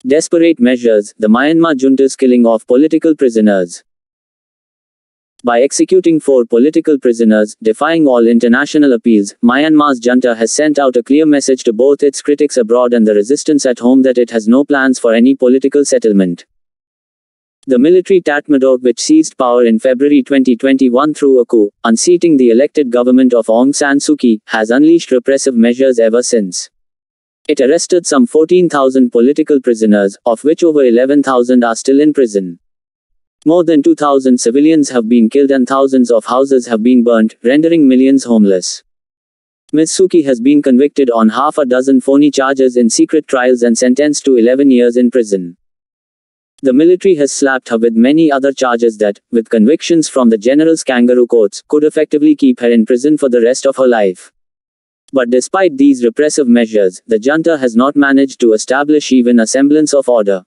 Desperate measures, the Myanmar junta's killing of political prisoners. By executing 4 political prisoners, defying all international appeals, Myanmar's junta has sent out a clear message to both its critics abroad and the resistance at home that it has no plans for any political settlement. The military Tatmadaw, which seized power in February 2021 through a coup, unseating the elected government of Aung San Suu Kyi, has unleashed repressive measures ever since. It arrested some 14,000 political prisoners, of which over 11,000 are still in prison. More than 2,000 civilians have been killed and thousands of houses have been burnt, rendering millions homeless. Ms. Suu Kyi has been convicted on half a dozen phony charges in secret trials and sentenced to 11 years in prison. The military has slapped her with many other charges that, with convictions from the general's kangaroo courts, could effectively keep her in prison for the rest of her life. But despite these repressive measures, the junta has not managed to establish even a semblance of order.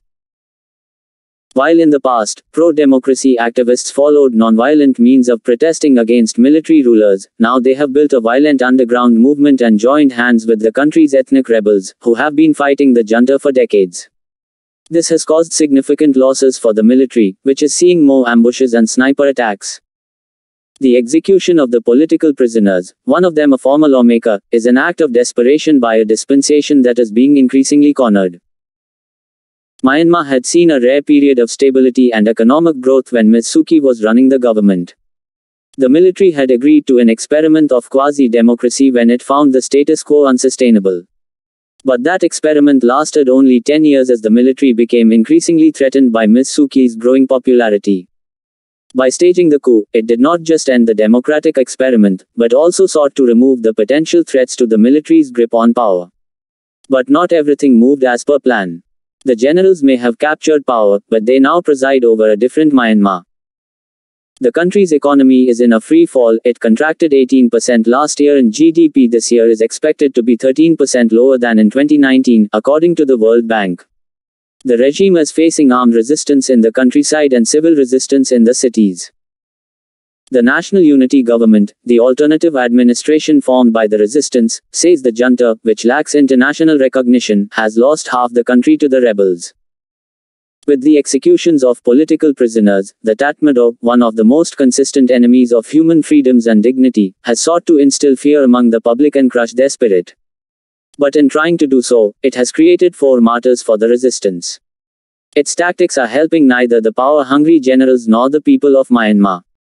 While in the past, pro-democracy activists followed non-violent means of protesting against military rulers, now they have built a violent underground movement and joined hands with the country's ethnic rebels, who have been fighting the junta for decades. This has caused significant losses for the military, which is seeing more ambushes and sniper attacks. The execution of the political prisoners, one of them a former lawmaker, is an act of desperation by a dispensation that is being increasingly cornered. Myanmar had seen a rare period of stability and economic growth when Ms. Suu Kyi was running the government. The military had agreed to an experiment of quasi-democracy when it found the status quo unsustainable. But that experiment lasted only 10 years as the military became increasingly threatened by Ms. Suu Kyi's growing popularity. By staging the coup, it did not just end the democratic experiment, but also sought to remove the potential threats to the military's grip on power. But not everything moved as per plan. The generals may have captured power, but they now preside over a different Myanmar. The country's economy is in a free fall. It contracted 18% last year and GDP this year is expected to be 13% lower than in 2019, according to the World Bank. The regime is facing armed resistance in the countryside and civil resistance in the cities. The National Unity Government, the alternative administration formed by the resistance, says the junta, which lacks international recognition, has lost half the country to the rebels. With the executions of political prisoners, the Tatmadaw, one of the most consistent enemies of human freedoms and dignity, has sought to instill fear among the public and crush their spirit. But in trying to do so, it has created 4 martyrs for the resistance. Its tactics are helping neither the power-hungry generals nor the people of Myanmar.